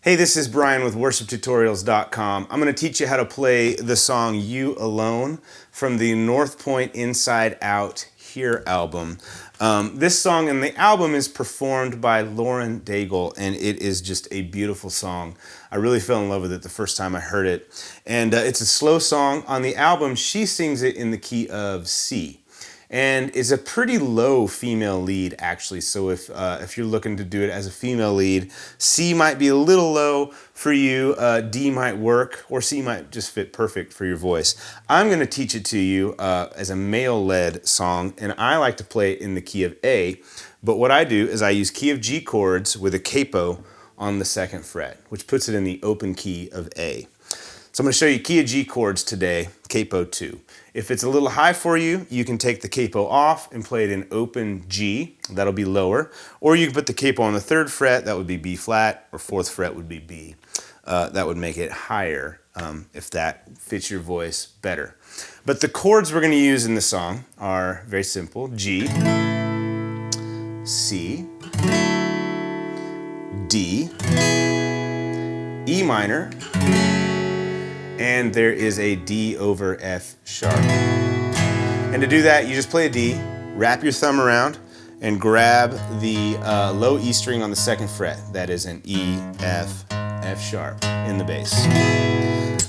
Hey, this is Brian with worshiptutorials.com. I'm going to teach you how to play the song You Alone from the North Point InsideOut Here album. This song and the album is performed by Daigle, and it is just a beautiful song. I really fell in love with it the first time I heard it. And it's a slow song. On the album, she sings it in the key of C. And is a pretty low female lead, actually. So if you're looking to do it as a female lead, C might be a little low for you, D might work, or C might just fit perfect for your voice. I'm going to teach it to you as a male-led song, and I like to play it in the key of A. But what I do is I use key of G chords with a capo on the 2nd fret, which puts it in the open key of A. So I'm going to show you key of G chords today, capo 2. If it's a little high for you, you can take the capo off and play it in open G, that'll be lower. Or you can put the capo on the 3rd fret, that would be B flat, or 4th fret would be B. That would make it higher if that fits your voice better. But the chords we're going to use in the song are very simple: G, C, D, E minor, and there is a D over F sharp. And to do that, you just play a D, wrap your thumb around, and grab the low E string on the 2nd fret. That is an E, F, F sharp in the bass.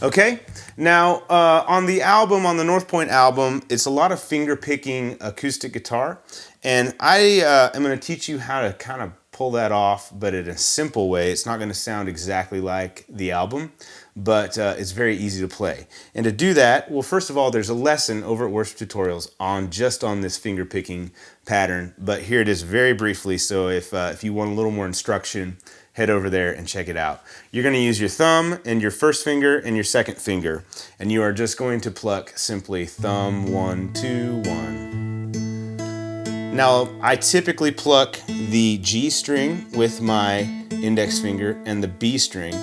Okay, now on the album, on the North Point album, it's a lot of finger picking acoustic guitar, and I am going to teach you how to kind of pull that off, but in a simple way. It's not going to sound exactly like the album, but it's very easy to play. And to do that, well, first of all, there's a lesson over at Worship Tutorials on just on this finger picking pattern, but here it is very briefly. So if you want a little more instruction, head over there and check it out. You're going to use your thumb and your 1st finger and your 2nd finger, and you are just going to pluck simply thumb 1, 2, 1. Now, I typically pluck the G string with my index finger and the B string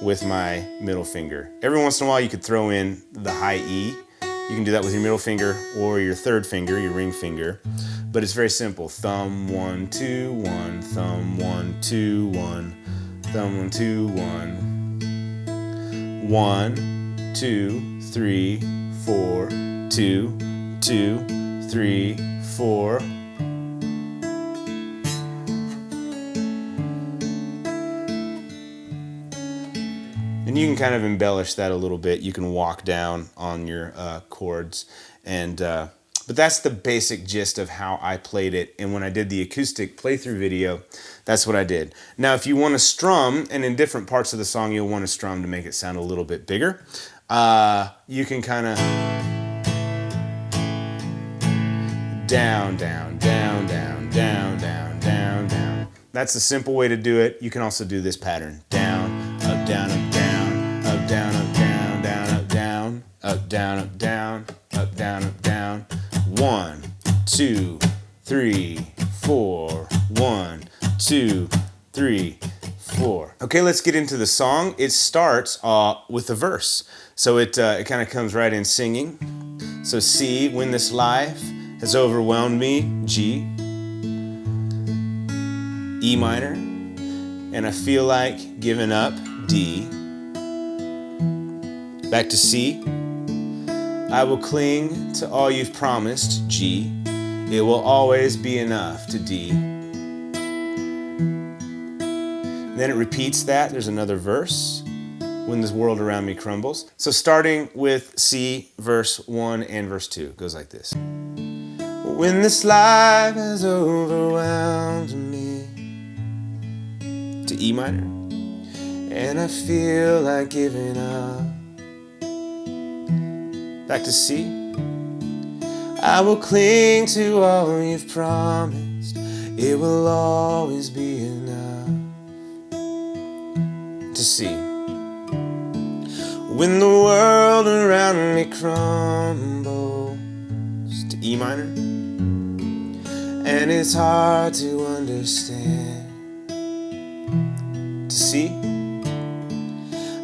with my middle finger. Every once in a while you could throw in the high E. You can do that with your middle finger or your 3rd finger, your ring finger. But it's very simple. Thumb 1, 2, 1, thumb 1, 2, 1, thumb 1, 2, 1. 1, 2, 3, 4, 2, 2, 3, 4. And you can kind of embellish that a little bit. You can walk down on your chords, and but that's the basic gist of how I played it. And when I did the acoustic playthrough video, that's what I did. Now, if you want to strum, and in different parts of the song you'll want to strum to make it sound a little bit bigger, you can kind of down, down, down, down, down, down, down, down. That's a simple way to do it. You can also do this pattern: down, up, down, up, down, up, down, up, down, down, up, down, up, down, up, down, up, down, up, down. 1, 2, 3, 4. 1, 2, 3, 4. Okay, let's get into the song. It starts with a verse. So it kind of comes right in singing. So C, when this life has overwhelmed me, G, E minor, and I feel like giving up, D. Back to C, I will cling to all you've promised, G. It will always be enough, to D. Then it repeats that. There's another verse. When this world around me crumbles. So starting with C, verse 1 and verse 2, it goes like this. When this life has overwhelmed me, to E minor, and I feel like giving up. Back to C, I will cling to all you've promised. It will always be enough. To C, when the world around me crumbles, to E minor, and it's hard to understand. To C,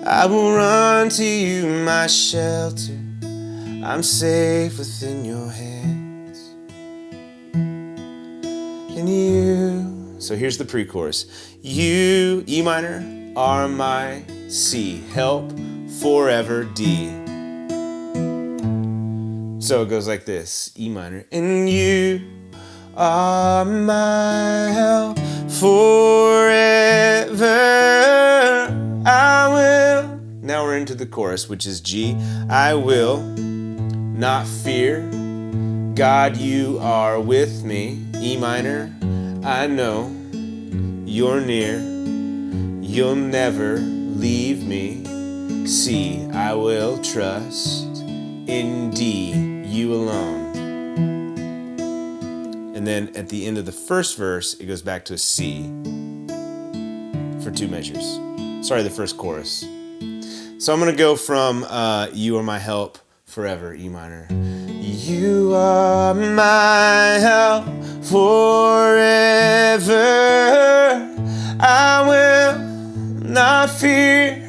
I will run to you, my shelter. I'm safe within your hands. And you, so here's the pre-chorus. You, E minor, are my C. Help forever, D. So it goes like this, E minor, and you are my help forever. I will. Now we're into the chorus, which is G. I will not fear. God, you are with me. E minor, I know you're near. You'll never leave me. C, I will trust. In D, you alone. And then at the end of the first verse, it goes back to a C for 2 measures. Sorry, the first chorus. So I'm going to go from You Are My Help Forever, E minor. You are my help forever. I will not fear.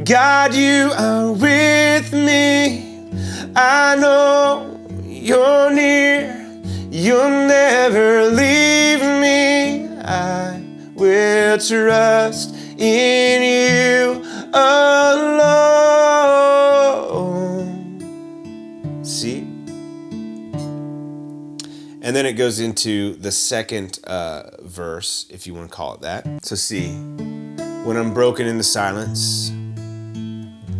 God, you are with me. I know you're near. You'll never leave me. I will trust in you alone. See? And then it goes into the second verse, if you want to call it that. So see, when I'm broken in the silence,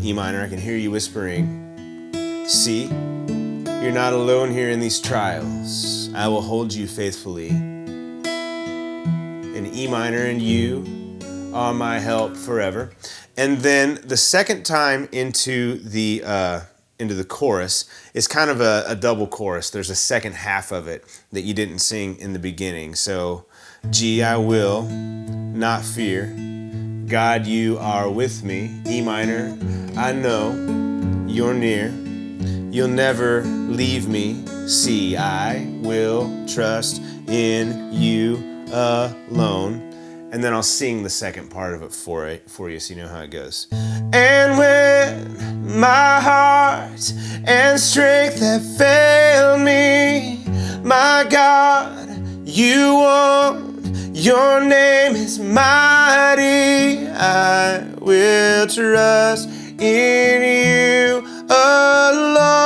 E minor, I can hear you whispering. C, you're not alone here in these trials. I will hold you faithfully. In E minor, and you are my help forever. And then the second time into the chorus is kind of a double chorus. There's a second half of it that you didn't sing in the beginning. So G, I will not fear. God, you are with me. E minor, I know you're near. You'll never leave me. C, I will trust in you alone. And then I'll sing the second part of it for you so you know how it goes. And when my heart and strength have failed me, my God, you won't. Your name is mighty. I will trust in you alone.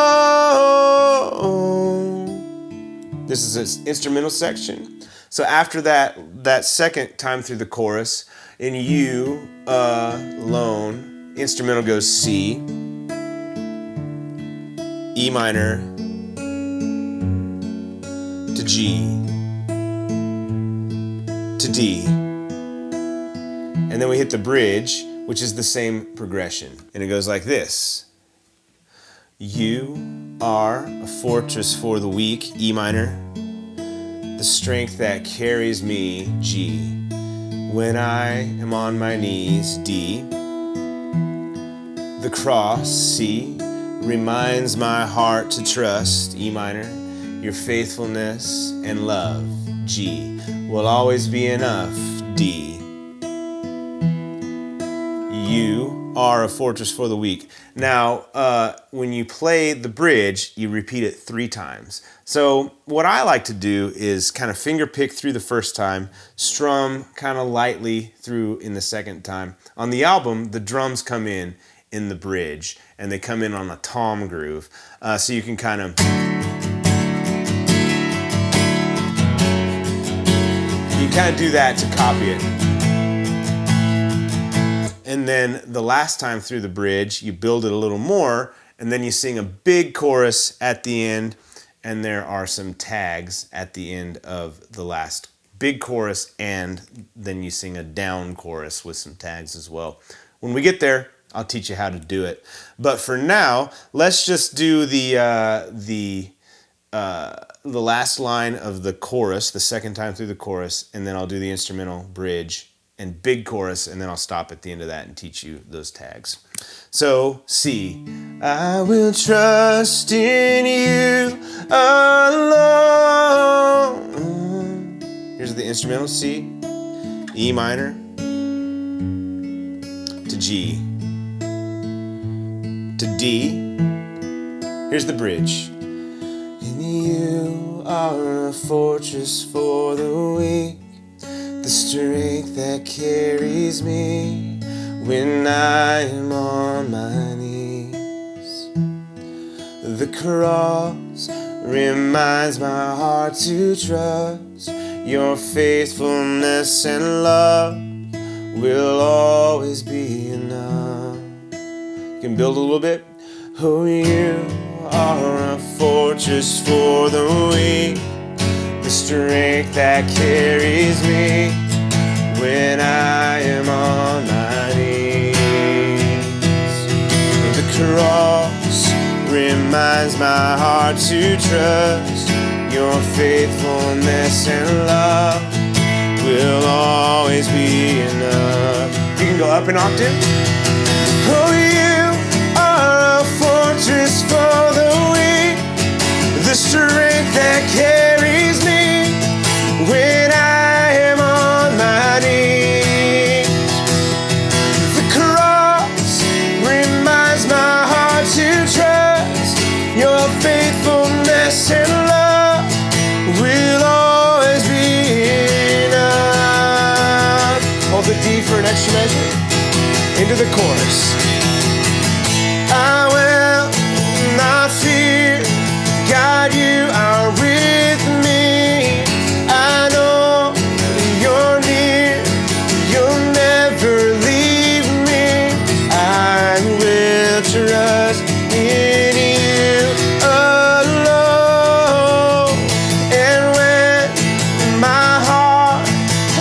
This is an instrumental section. So after that second time through the chorus, in you alone, instrumental goes C, E minor to G to D. And then we hit the bridge, which is the same progression. And it goes like this. You are a fortress for the weak, E minor. The strength that carries me, G. When I am on my knees, D. The cross, C, reminds my heart to trust, E minor. Your faithfulness and love, G, will always be enough, D. You are a fortress for the weak. Now, when you play the bridge, you repeat it 3 times. So what I like to do is kind of finger pick through the first time, strum kind of lightly through in the second time. On the album, the drums come in the bridge, and they come in on a tom groove. So you can kind of... You kind of do that to copy it. And then the last time through the bridge, you build it a little more, and then you sing a big chorus at the end, and there are some tags at the end of the last big chorus, and then you sing a down chorus with some tags as well. When we get there, I'll teach you how to do it. But for now, let's just do the last line of the chorus, the second time through the chorus, and then I'll do the instrumental bridge and big chorus, and then I'll stop at the end of that and teach you those tags. So, C, I will trust in you alone. Here's the instrumental, C, E minor to G to D. Here's the bridge. And you are a fortress for the weak. The strength that carries me when I am on my knees. The cross reminds my heart to trust your faithfulness and love will always be enough. You can build a little bit. Oh, you are a fortress for the weak, the strength that carries me when I am on my knees. The cross reminds my heart to trust your faithfulness and love will always be enough. You can go up an octave. Oh, you are a fortress for the weak, the strength that carries me when I am on my knees. The cross reminds my heart to trust your faithfulness and love will always be enough. Hold the D for an extra measure. Into the chorus. I will not fear, God, you are with me. I know you're near, you'll never leave me. I will trust in you alone. And when my heart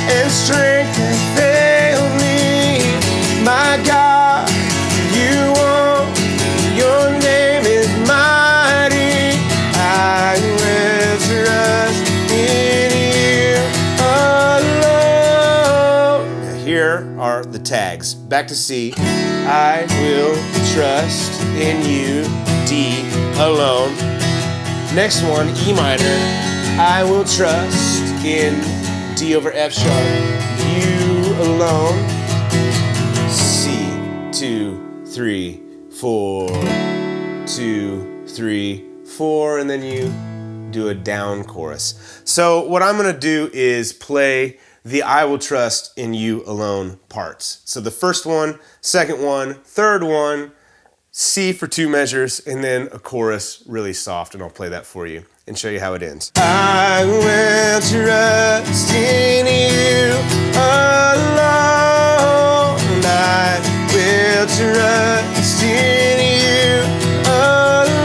and strength have failed me, my God, you won't. Your name is mighty. I will trust in you alone. Now here are the tags. Back to C. I will trust in you. D, alone. Next one, E minor. I will trust in D over F sharp. You alone. C, 2, 3, 4, 2, 3, 4, and then you do a down chorus. So what I'm gonna do is play the I will trust in you alone parts. So the first one, second one, third one, C for 2 measures, and then a chorus really soft, and I'll play that for you and show you how it ends. I will trust in you alone. I will trust in you alone.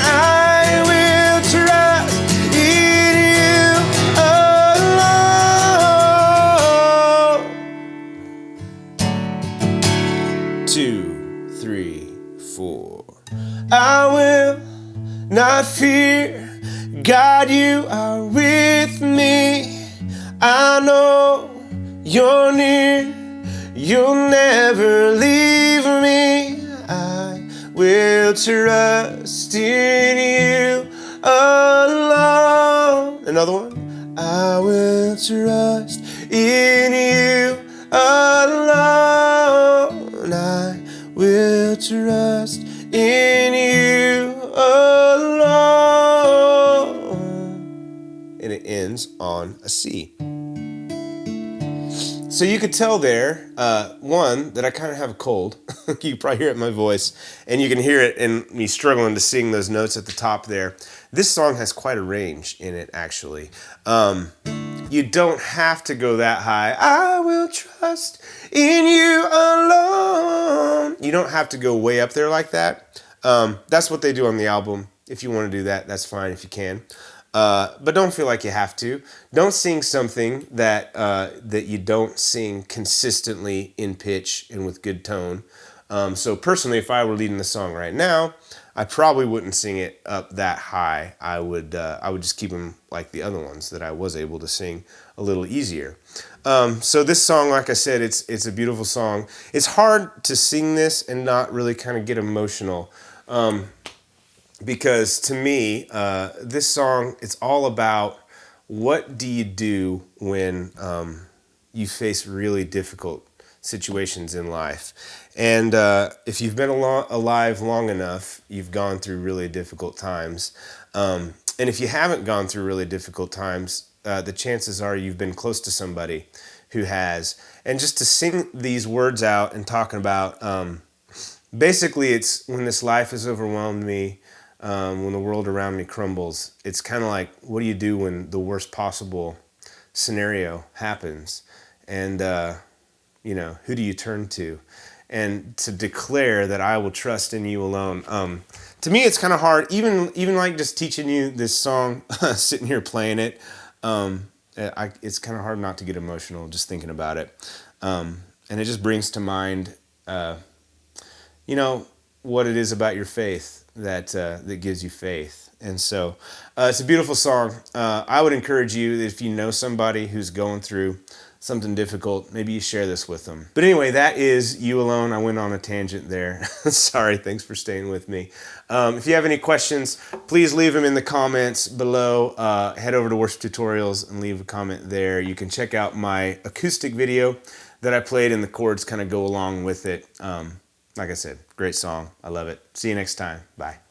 I will trust in you alone. 2, 3, 4. I will not fear, God, you are with me. I know you're near, you'll never leave me. I will trust in you alone. Another one. I will trust in you alone. I will trust in you alone. And it ends on a C. So you could tell there, one, that I kind of have a cold. You can probably hear it in my voice, and you can hear it in me struggling to sing those notes at the top there. This song has quite a range in it, actually. You don't have to go that high. I will trust in you alone. You don't have to go way up there like that. That's what they do on the album. If you want to do that, that's fine if you can. But don't feel like you have to. Don't sing something that you don't sing consistently in pitch and with good tone. So personally, if I were leading the song right now, I probably wouldn't sing it up that high. I would just keep them like the other ones that I was able to sing a little easier. So this song, like I said, it's a beautiful song. It's hard to sing this and not really kind of get emotional. Because to me, this song, it's all about what do you do when you face really difficult situations in life. And if you've been alive long enough, you've gone through really difficult times. And if you haven't gone through really difficult times, the chances are you've been close to somebody who has. And just to sing these words out and talking about, basically it's when this life has overwhelmed me, when the world around me crumbles, it's kind of like, what do you do when the worst possible scenario happens? And, you know, who do you turn to? And to declare that I will trust in you alone. To me, it's kind of hard, even like just teaching you this song, sitting here playing it, it's kind of hard not to get emotional just thinking about it. And it just brings to mind, you know, what it is about your faith that gives you faith. And so it's a beautiful song. I would encourage you, if you know somebody who's going through something difficult, maybe you share this with them. But anyway, that is You Alone. I went on a tangent there. Sorry, thanks for staying with me. If you have any questions, please leave them in the comments below. Head over to Worship Tutorials and leave a comment there. You can check out my acoustic video that I played, and the chords kind of go along with it. Like I said, great song. I love it. See you next time. Bye.